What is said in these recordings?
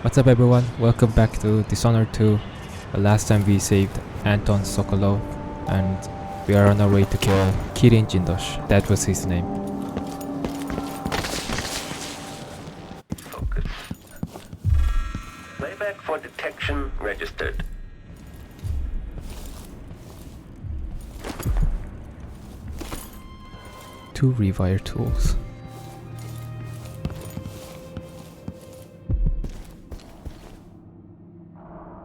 What's up everyone, welcome back to Dishonored 2. Last time we saved Anton Sokolov and we are on our way to kill Kirin Jindosh. That was his name. Focus. Playback for detection registered. Two rewire tools.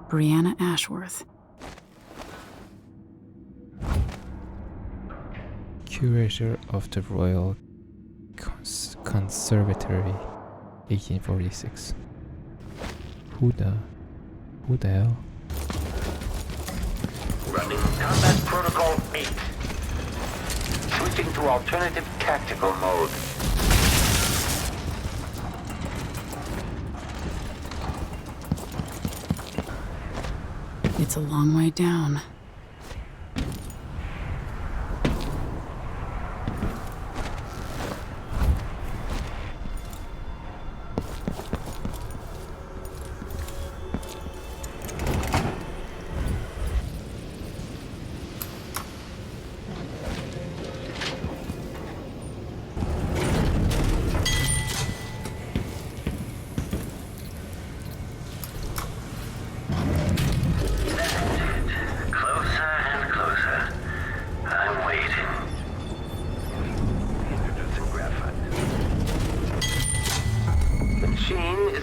Brianna Ashworth. Curator of the Royal Conservatory, 1846. Who the hell? Running Combat Protocol 8. Switching to alternative tactical mode. It's a long way down.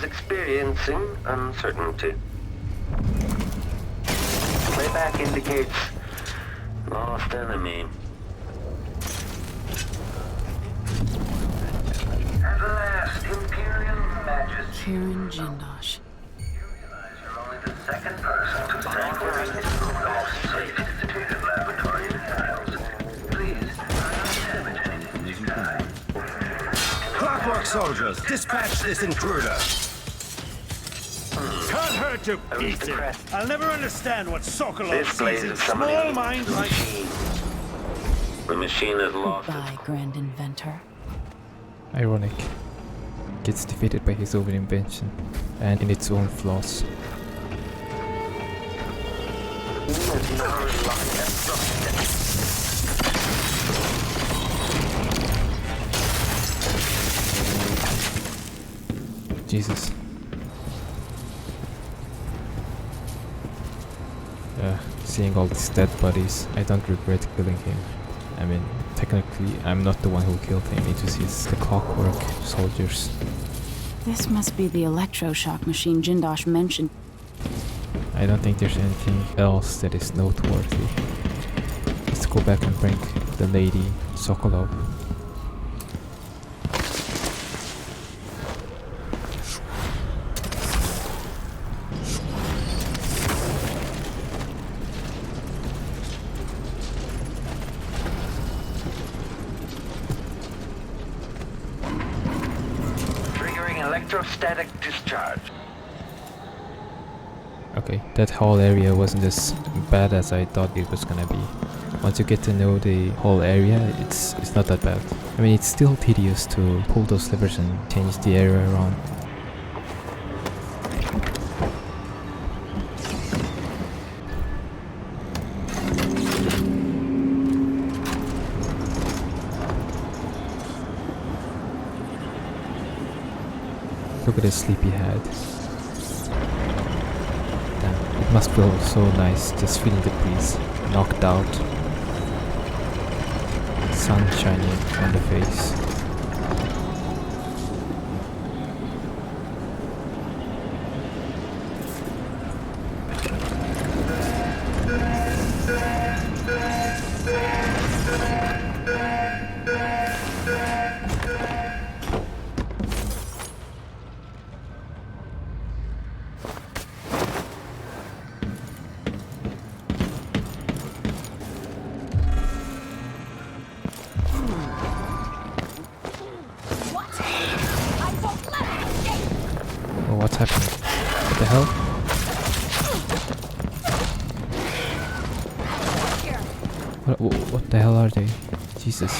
Experiencing uncertainty. Playback indicates lost enemy. At last, Imperial Majesty. Kirin Jindosh. You realize you're only the second person to sanctuary the most safe instituted laboratory in Tiles. Please, I don't damage anything this time. Clockwork soldiers, dispatch this intruder. Cut her to pieces. I'll never understand what Sokolov This sees blaze in of summoning small minds like... machine. The machine has lost its Goodbye, Grand Inventor. Ironic. Gets defeated by his own invention and in its own flaws. Jesus. Seeing all these dead bodies, I don't regret killing him. I mean, technically, I'm not the one who killed him, it just is the clockwork soldiers. This must be the electroshock machine Jindosh mentioned. I don't think there's anything else that is noteworthy. Let's go back and bring the lady Sokolov. Electrostatic discharge. Okay, that whole area wasn't as bad as I thought it was gonna be. Once you get to know the whole area, it's not that bad. I mean, it's still tedious to pull those levers and change the area around. Look at the sleepy head. Damn, it must feel so nice just feeling the breeze. Knocked out. Sun shining on the face. What's happening? What the hell? What the hell are they? Jesus.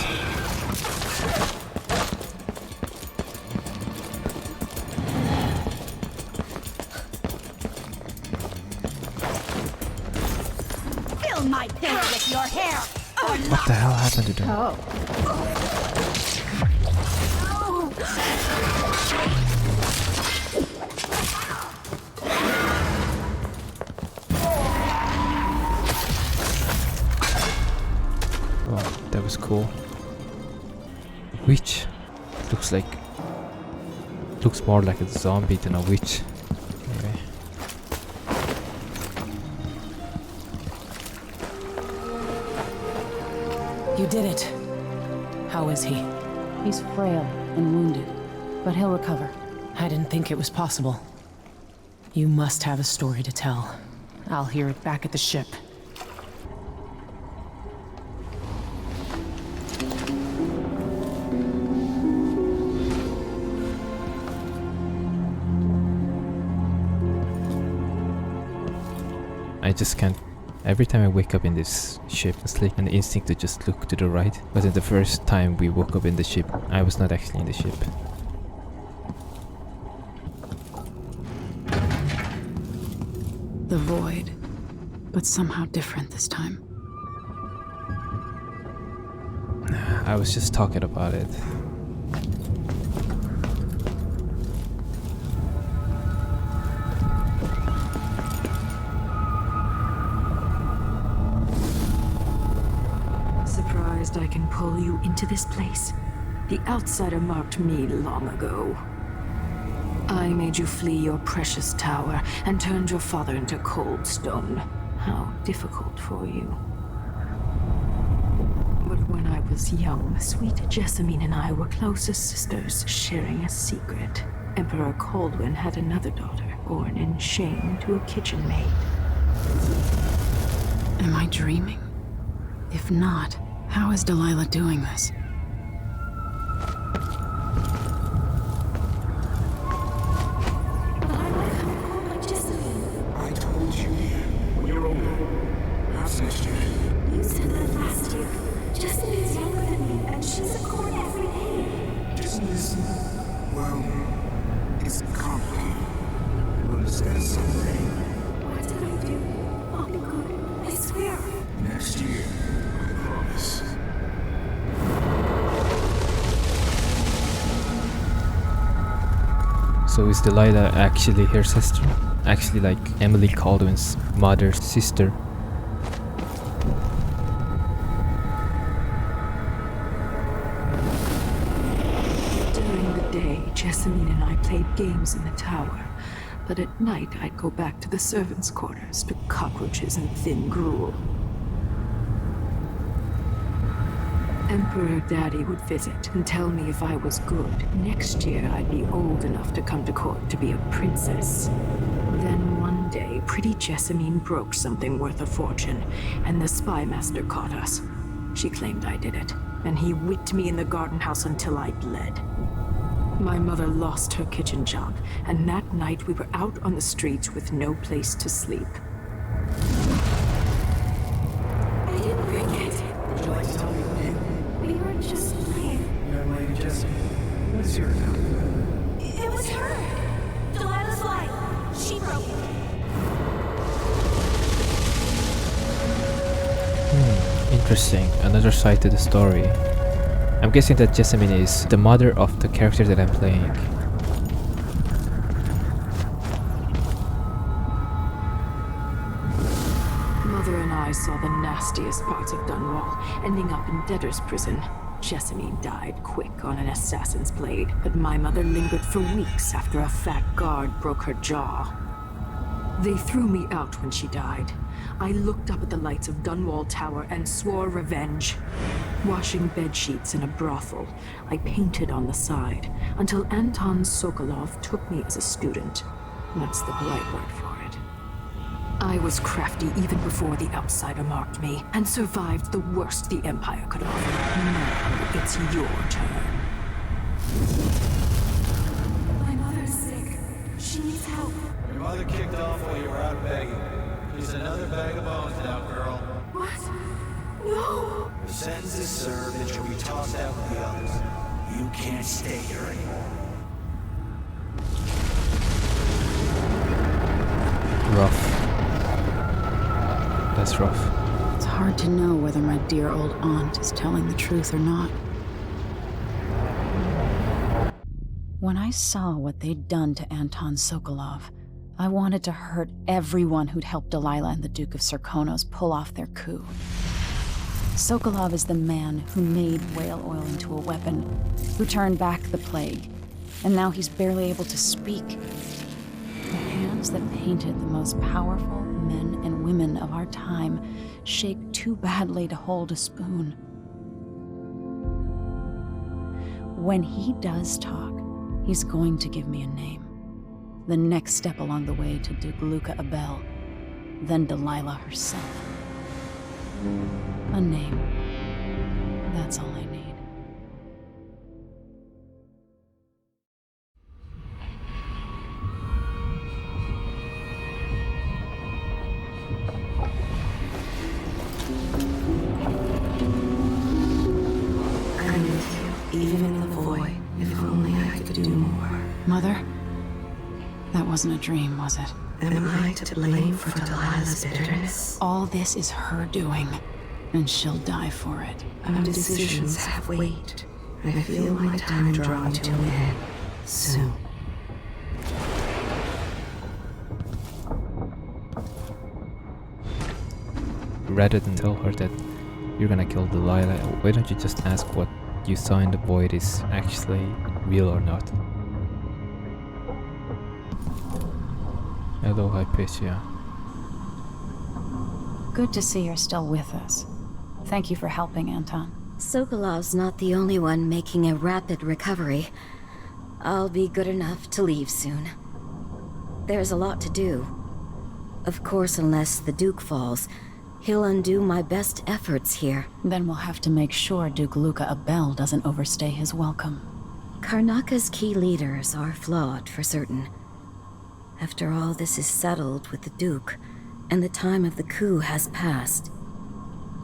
down my pillow with your hair! What the hell happened to them? Oh, that was cool. Witch. Looks more like a zombie than a witch. Anyway. You did it. How is he? He's frail and wounded, but he'll recover. I didn't think it was possible. You must have a story to tell. I'll hear it back at the ship. I just can't. Every time I wake up in this ship, it's like an instinct to just look to the right. But the first time we woke up in the ship, I was not actually in the ship. The void, but somehow different this time. I was just talking about it. Surprised I can pull you into this place? The outsider marked me long ago. I made you flee your precious tower and turned your father into cold stone. How difficult for you. But when I was young, sweet Jessamine and I were close as sisters, sharing a secret. Emperor Kaldwin had another daughter, born in shame to a kitchen maid. Am I dreaming? If not, how is Delilah doing this? I told you when you're older. Perhaps next year. You said that last year. Jessamine is younger than me, and she's at court every day. Isn't this, well, it's complicated. You'll understand someday. What did I do? I'll be good. I swear. Next year, I promise. So is Delilah actually her sister? Actually like Emily Kaldwin's mother's sister? During the day, Jessamine and I played games in the tower. But at night, I'd go back to the servants' quarters to cockroaches and thin gruel. Emperor Daddy would visit and tell me if I was good. Next year, I'd be old enough to come to court to be a princess. Then one day, pretty Jessamine broke something worth a fortune, and the spy master caught us. She claimed I did it, and he whipped me in the garden house until I bled. My mother lost her kitchen job, and that night we were out on the streets with no place to sleep. I didn't bring it. Would you like to tell me your name? We were just playing. Young lady Jessie. What is your name? It was her. Delilah's life. She broke it. Interesting. Another side to the story. I'm guessing that Jessamine is the mother of the character that I'm playing. Mother and I saw the nastiest parts of Dunwall, ending up in debtor's prison. Jessamine died quick on an assassin's blade, but my mother lingered for weeks after a fat guard broke her jaw. They threw me out when she died. I looked up at the lights of Dunwall Tower and swore revenge. Washing bedsheets in a brothel, I painted on the side, until Anton Sokolov took me as a student. That's the polite word for it. I was crafty even before the outsider marked me, and survived the worst the Empire could offer. Now it's your turn. My mother's sick. She needs help. Your mother kicked off while you were out begging. Here's another bag of bones now, girl. What? No! Your sentence is served and you'll be tossed out with the others. You can't stay here anymore. Rough. That's rough. hard to know whether my dear old aunt is telling the truth or not. When I saw what they'd done to Anton Sokolov, I wanted to hurt everyone who'd helped Delilah and the Duke of Serkonos pull off their coup. Sokolov is the man who made whale oil into a weapon, who turned back the plague, and now he's barely able to speak. The hands that painted the most powerful men and women of our time shake too badly to hold a spoon. When he does talk, he's going to give me a name. The next step along the way to Duke Luca Abel, then Delilah herself. A name. That's all I need. I miss you, even in the void. If only I could do more. Mother? That wasn't a dream, was it? Am I to blame for Delilah's bitterness? All this is her doing, and she'll die for it. Our decisions have weight. I feel my time drawing to an end. Soon. Rather than tell her that you're gonna kill Delilah, why don't you just ask what you saw in the void is actually real or not? Hello, Hypatia. Good to see you're still with us. Thank you for helping, Anton. Sokolov's not the only one making a rapid recovery. I'll be good enough to leave soon. There's a lot to do. Of course, unless the Duke falls, he'll undo my best efforts here. Then we'll have to make sure Duke Luca Abel doesn't overstay his welcome. Karnaka's key leaders are flawed, for certain. After all this is settled with the Duke, and the time of the coup has passed,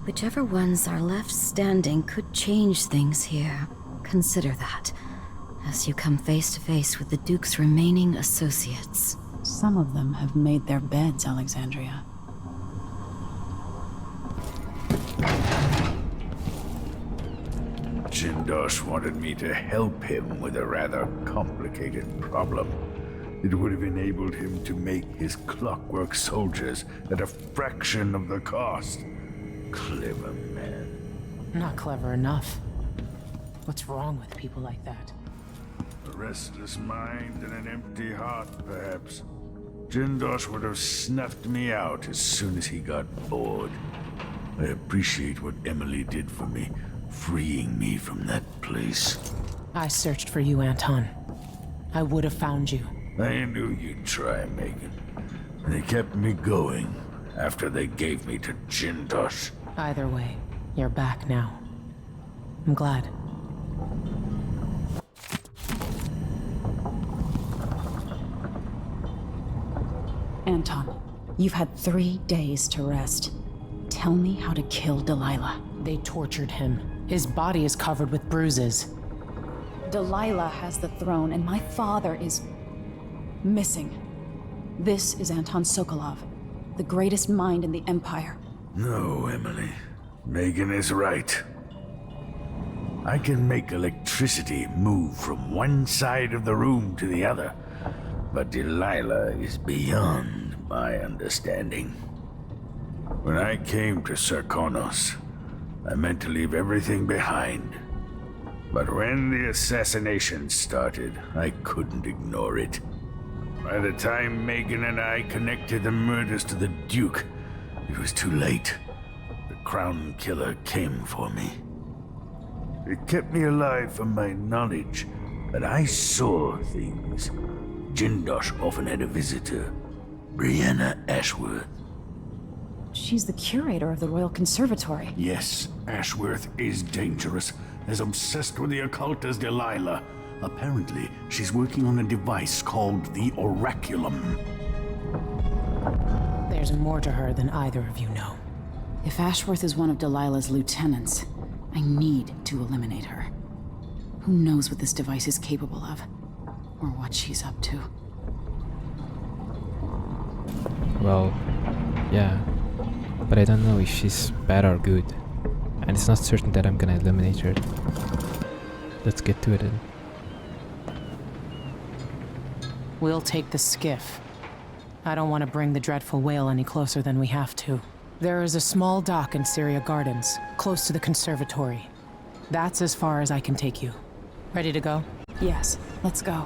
whichever ones are left standing could change things here. Consider that, as you come face to face with the Duke's remaining associates. Some of them have made their beds, Alexandria. Jindosh wanted me to help him with a rather complicated problem. It would have enabled him to make his clockwork soldiers at a fraction of the cost. Clever man. Not clever enough. What's wrong with people like that? A restless mind and an empty heart, perhaps. Jindosh would have snuffed me out as soon as he got bored. I appreciate what Emily did for me, freeing me from that place. I searched for you, Anton. I would have found you. I knew you'd try, Megan. They kept me going after they gave me to Jindosh. Either way, you're back now. I'm glad. Anton, you've had 3 days to rest. Tell me how to kill Delilah. They tortured him. His body is covered with bruises. Delilah has the throne, and my father is missing. This is Anton Sokolov, the greatest mind in the Empire. No, Emily. Megan is right. I can make electricity move from one side of the room to the other, but Delilah is beyond my understanding. When I came to Serkonos, I meant to leave everything behind. But when the assassination started, I couldn't ignore it. By the time Megan and I connected the murders to the Duke, it was too late. The Crown Killer came for me. It kept me alive from my knowledge, but I saw things. Jindosh often had a visitor, Brianna Ashworth. She's the curator of the Royal Conservatory. Yes, Ashworth is dangerous, as obsessed with the occult as Delilah. Apparently, she's working on a device called the Oraculum. There's more to her than either of you know. If Ashworth is one of Delilah's lieutenants, I need to eliminate her. Who knows what this device is capable of, or what she's up to. Well, yeah. but I don't know if she's bad or good, and it's not certain that I'm gonna eliminate her. Let's get to it then. We'll take the skiff. I don't want to bring the dreadful whale any closer than we have to. There is a small dock in Syria Gardens, close to the conservatory. That's as far as I can take you. Ready to go? Yes, let's go.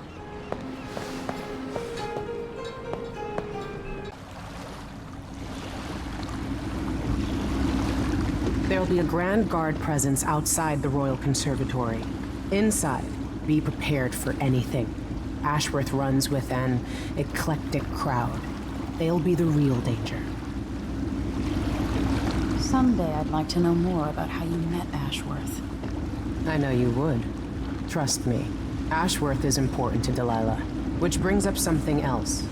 There'll be a Grand Guard presence outside the Royal Conservatory. Inside, be prepared for anything. Ashworth runs with an eclectic crowd. They'll be the real danger. Someday I'd like to know more about how you met Ashworth. I know you would. Trust me. Ashworth is important to Delilah. Which brings up something else.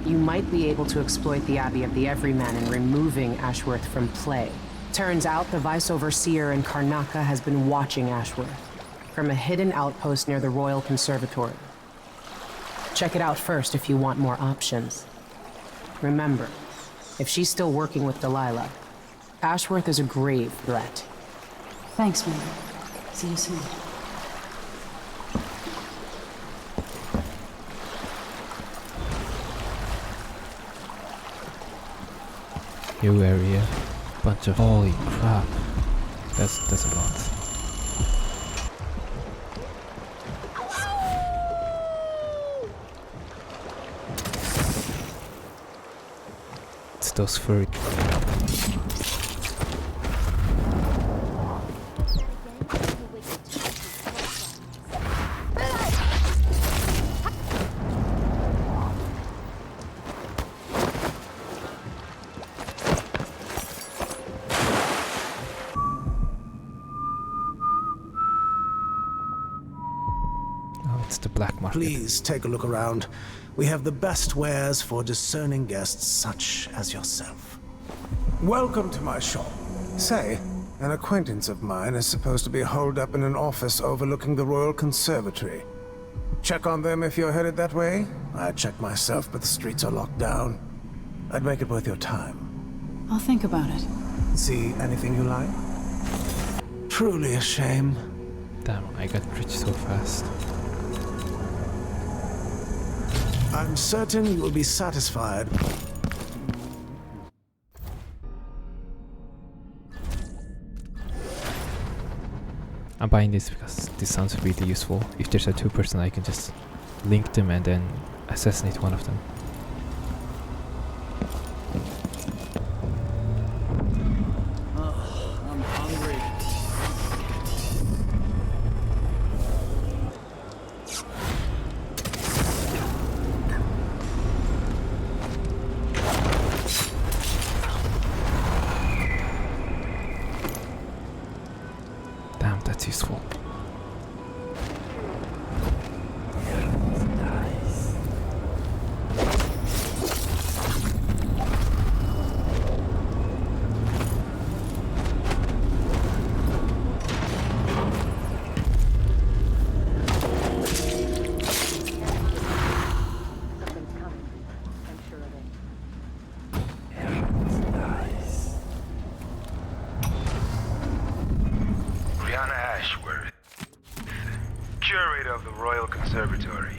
You might be able to exploit the Abbey of the Everyman in removing Ashworth from play. Turns out the Vice Overseer in Karnaca has been watching Ashworth from a hidden outpost near the Royal Conservatory. Check it out first if you want more options. Remember, if she's still working with Delilah, Ashworth is a grave threat. Thanks, man. See you soon. New area. Bunch of holy crap. That's a lot. It's those furry. It's the black market. Please take a look around. We have the best wares for discerning guests such as yourself. Welcome to my shop. Say, an acquaintance of mine is supposed to be holed up in an office overlooking the Royal Conservatory. Check on them if you're headed that way. I'd check myself, but the streets are locked down. I'd make it worth your time. I'll think about it. See anything you like? Truly a shame. Damn, I got rich so fast. I'm certain you will be satisfied. I'm buying this because this sounds really useful. If there's a two-person, I can just link them and then assassinate one of them. I'm hungry. Damn, that's useful. Curator of the Royal Conservatory.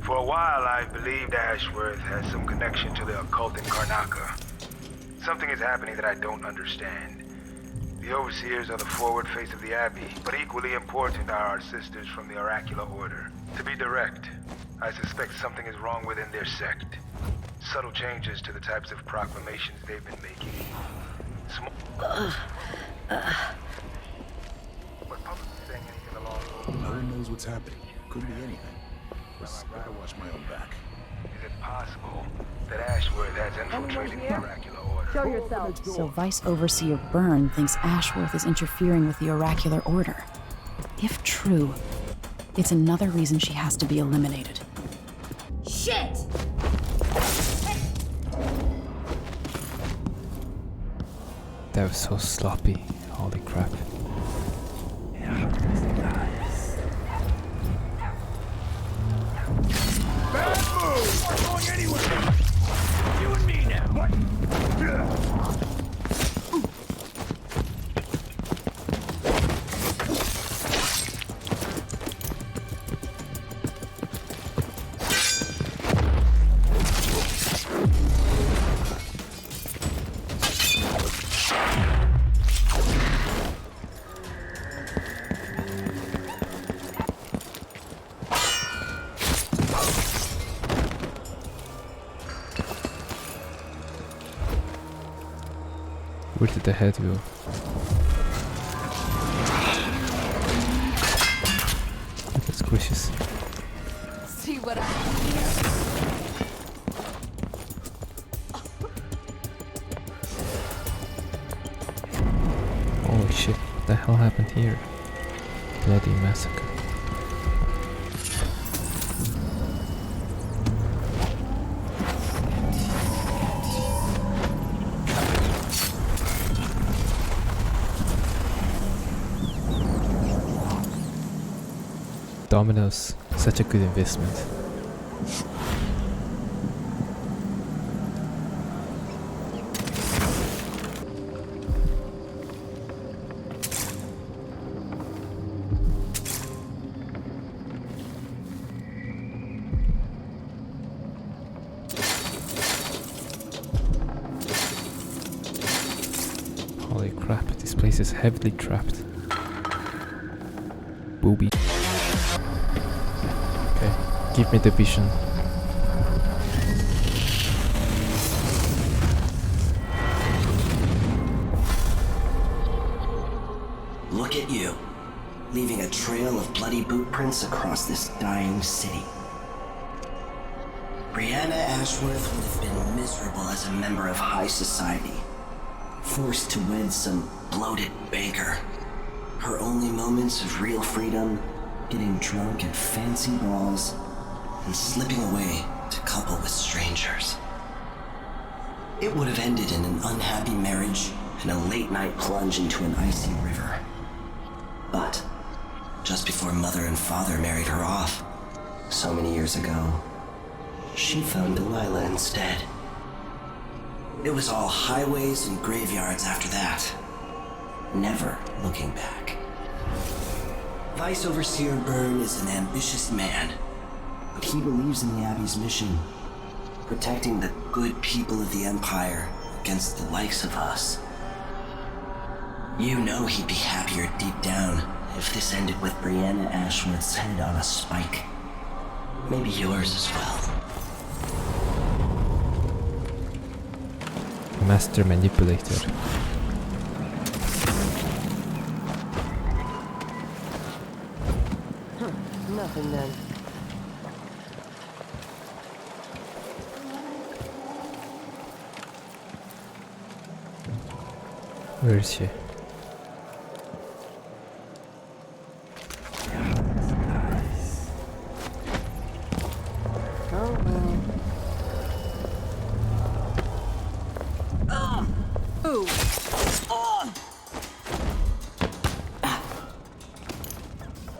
For a while, I've believed Ashworth has some connection to the occult in Karnaca. Something is happening that I don't understand. The Overseers are the forward face of the Abbey, but equally important are our sisters from the Oracular Order. To be direct, I suspect something is wrong within their sect. Subtle changes to the types of proclamations they've been making. No one knows what's happening. Could be anything. Just gotta watch my own back. Is it possible that Ashworth has infiltrated the Oracular Order? Show yourself. So Vice Overseer Byrne thinks Ashworth is interfering with the Oracular Order. If true, it's another reason she has to be eliminated. Shit! That was so sloppy. Holy crap. We're going anywhere! You and me now! What? Where did the head go? That's squishes. See what I Holy shit, what the hell happened here? Bloody massacre. Domino's, such a good investment. Holy crap, this place is heavily trapped. Booby. Okay, give me the vision. Look at you, leaving a trail of bloody boot prints across this dying city. Brianna Ashworth would have been miserable as a member of high society, forced to wed some bloated banker. Her only moments of real freedom, getting drunk at fancy balls, and slipping away to couple with strangers. It would have ended in an unhappy marriage and a late-night plunge into an icy river. But just before Mother and Father married her off, so many years ago, she found Delilah instead. It was all highways and graveyards after that, never looking back. Vice Overseer Byrne is an ambitious man, but he believes in the Abbey's mission, protecting the good people of the Empire against the likes of us. You know he'd be happier deep down if this ended with Brianna Ashworth's head on a spike. Maybe yours as well. Master manipulator. Nothing then. Where is she?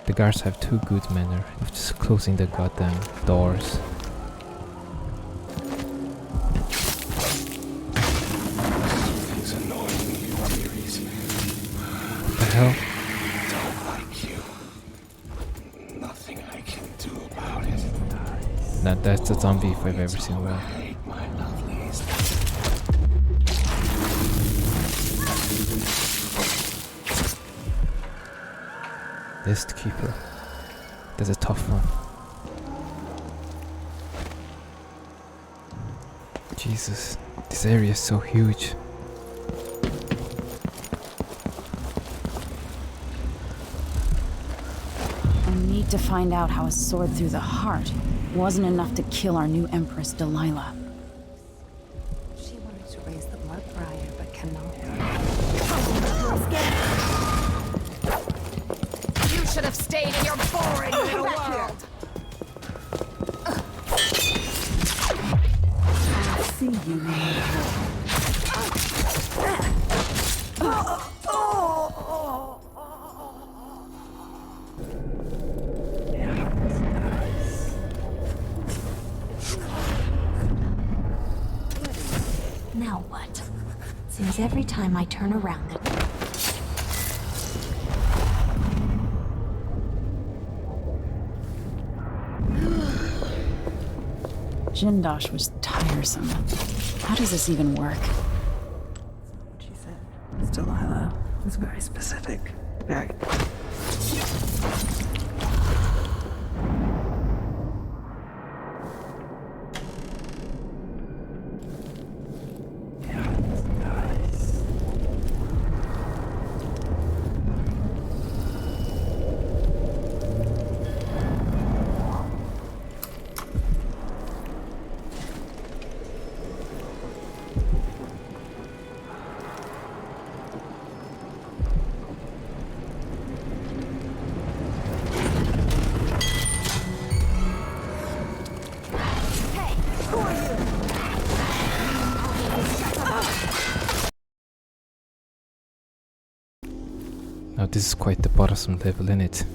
The guards have too good manner of just closing the goddamn doors. Something's annoying me, Series. What the hell? Don't like you. Nothing I can do about it. Nah, that's a zombie if I've ever seen one. Hate my lovelies. List keeper. That's a tough one. Jesus, this area is so huge. I need to find out how a sword through the heart wasn't enough to kill our new Empress Delilah. She wanted to raise the blood briar, but cannot. You should have stayed in your boring little world. See you later. Now what? Seems every time I turn around it. Jindosh was tiresome. How does this even work? She said, Miss Delilah was very specific. Very. this is quite the bothersome level, isn't it?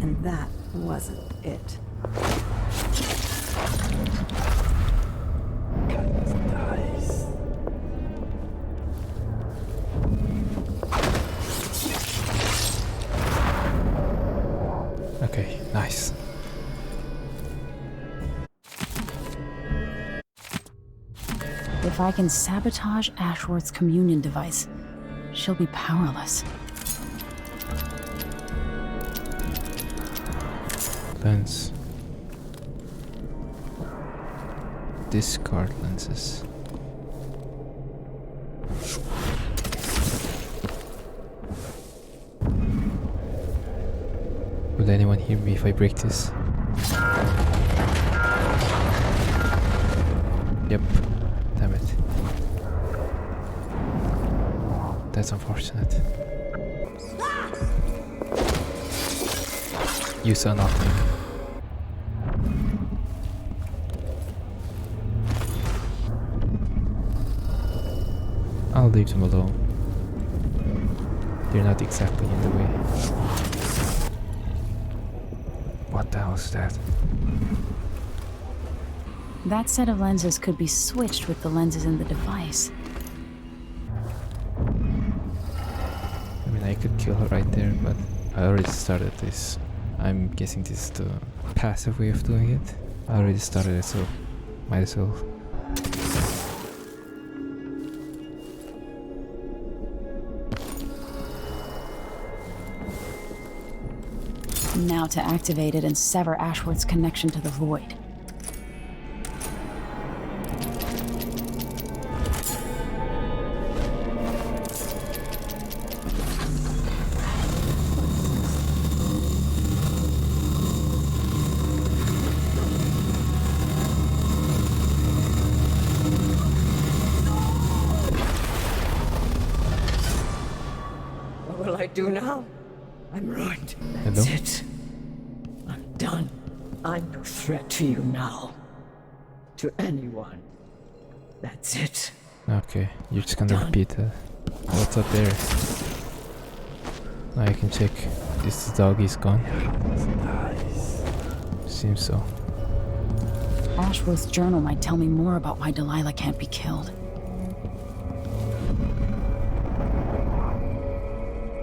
And that wasn't it. Okay, nice. If I can sabotage Ashworth's communion device, she'll be powerless. Lens. Discard lenses. Will anyone hear me if I break this? Yep. Damn it. That's unfortunate. You saw nothing. I'll leave them alone. They're not exactly in the way. What the hell is that? That set of lenses could be switched with the lenses in the device. I mean, I could kill her right there, but I already started this. I'm guessing this is the passive way of doing it. I already started it, so might as well. Now to activate it and sever Ashworth's connection to the void. What will I do now? I'm ruined. Hello? That's it. I'm done. I'm no threat to you now. To anyone. That's it. Okay, you're just gonna repeat that. What's up there? Now I can check. Is the doggy's gone? Seems so. Ashworth's journal might tell me more about why Delilah can't be killed.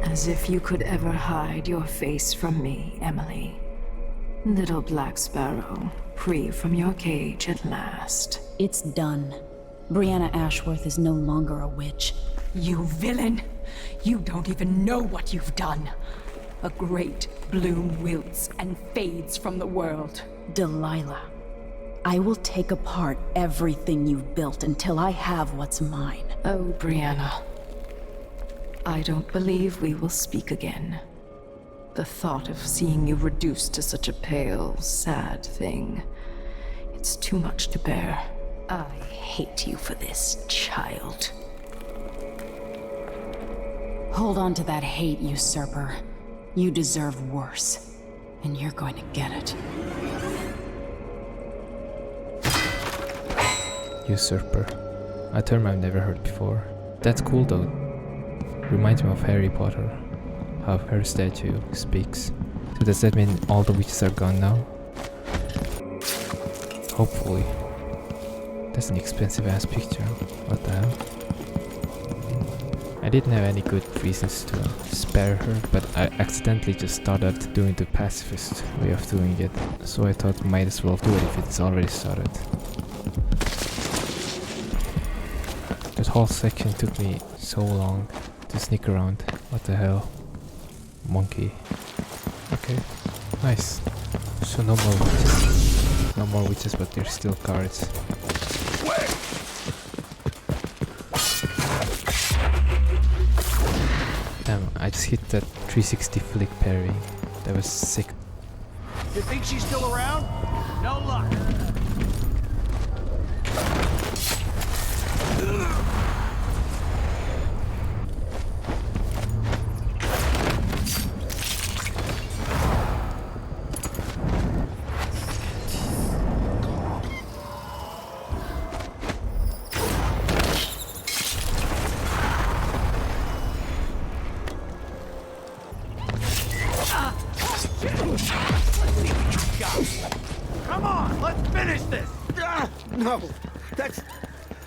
As if you could ever hide your face from me, Emily. Little Black Sparrow, free from your cage at last. It's done. Brianna Ashworth is no longer a witch. You villain! You don't even know what you've done. A great bloom wilts and fades from the world. Delilah, I will take apart everything you've built until I have what's mine. Oh, Brianna. I don't believe we will speak again. The thought of seeing you reduced to such a pale, sad thing. It's too much to bear. I hate you for this, child. Hold on to that hate, usurper. You deserve worse. And you're going to get it. Usurper. A term I've never heard before. That's cool though. Reminds me of Harry Potter. How her statue speaks. So does that mean all the witches are gone now? Hopefully. That's an expensive ass picture. What the hell? I didn't have any good reasons to spare her, but I accidentally just started doing the pacifist way of doing it, so I thought might as well do it if it's already started. That whole section took me so long to sneak around. What the hell? Monkey. Okay, nice. So no more witches. No more witches, but there's still guards. Damn, I just hit that 360 flick parry. That was sick. You think she's still around? No luck. Come on, let's finish this! No, that's...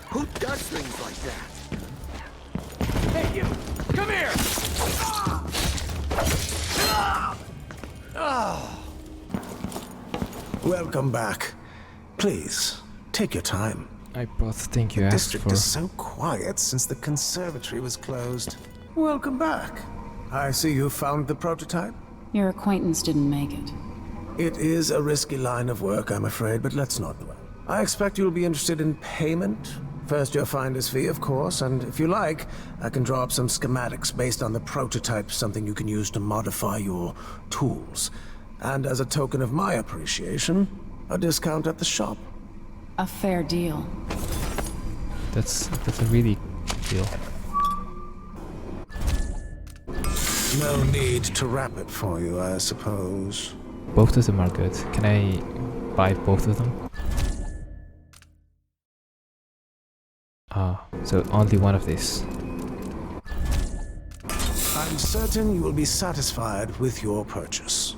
Who does things like that? Hey, you! Come here! Welcome back. Please, take your time. I both think you The asked district for... is so quiet since the conservatory was closed. Welcome back. I see you found the prototype. Your acquaintance didn't make it. It is a risky line of work, I'm afraid, but let's not dwell. I expect you'll be interested in payment. First your finder's fee, of course, and if you like, I can draw up some schematics based on the prototype, something you can use to modify your tools. And as a token of my appreciation, a discount at the shop. A fair deal. That's a really good deal. No need to wrap it for you, I suppose. Both of them are good. Can I buy both of them? Ah, so only one of these. I'm certain you will be satisfied with your purchase.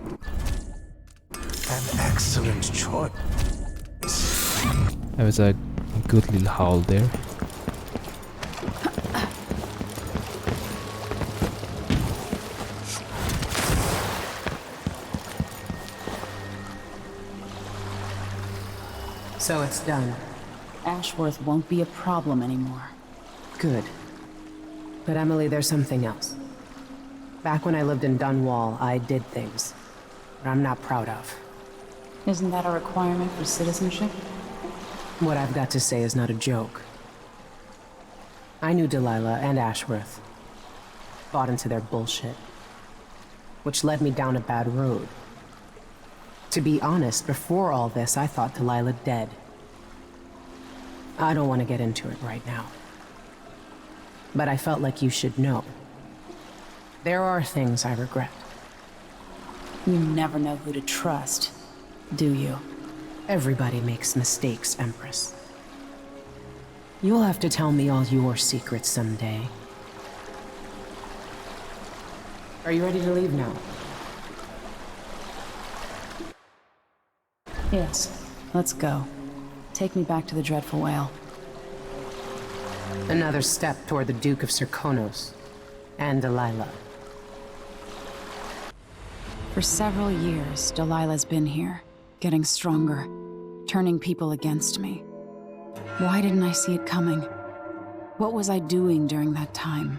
An excellent choice. That was a good little howl there. So it's done. Ashworth won't be a problem anymore. Good. But Emily, there's something else. Back when I lived in Dunwall, I did things that I'm not proud of. Isn't that a requirement for citizenship? What I've got to say is not a joke. I knew Delilah and Ashworth. Bought into their bullshit. Which led me down a bad road. To be honest, before all this, I thought Delilah dead. I don't want to get into it right now. But I felt like you should know. There are things I regret. You never know who to trust, do you? Everybody makes mistakes, Empress. You'll have to tell me all your secrets someday. Are you ready to leave now? Yes. Let's go. Take me back to the Dreadful Whale. Another step toward the Duke of Serkonos and Delilah. For several years, Delilah's been here, getting stronger, turning people against me. Why didn't I see it coming? What was I doing during that time?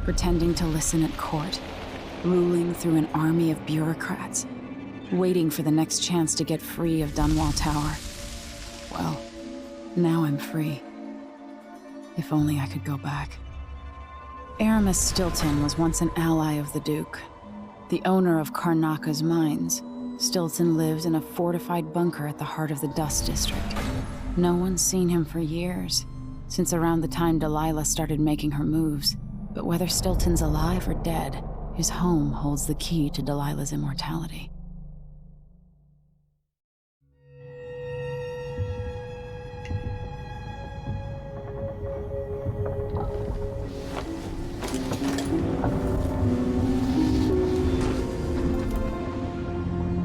Pretending to listen at court, ruling through an army of bureaucrats, waiting for the next chance to get free of Dunwall Tower. Well, now I'm free. If only I could go back. Aramis Stilton was once an ally of the Duke. The owner of Karnaka's mines, Stilton lived in a fortified bunker at the heart of the Dust District. No one's seen him for years, since around the time Delilah started making her moves. But whether Stilton's alive or dead, his home holds the key to Delilah's immortality.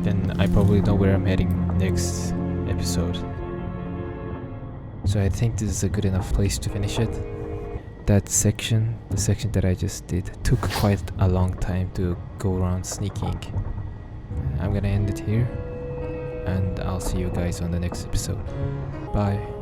Then I probably know where I'm heading next episode. So I think this is a good enough place to finish it. That section, the section that I just did, took quite a long time to go around sneaking. I'm gonna end it here, and I'll see you guys on the next episode. Bye.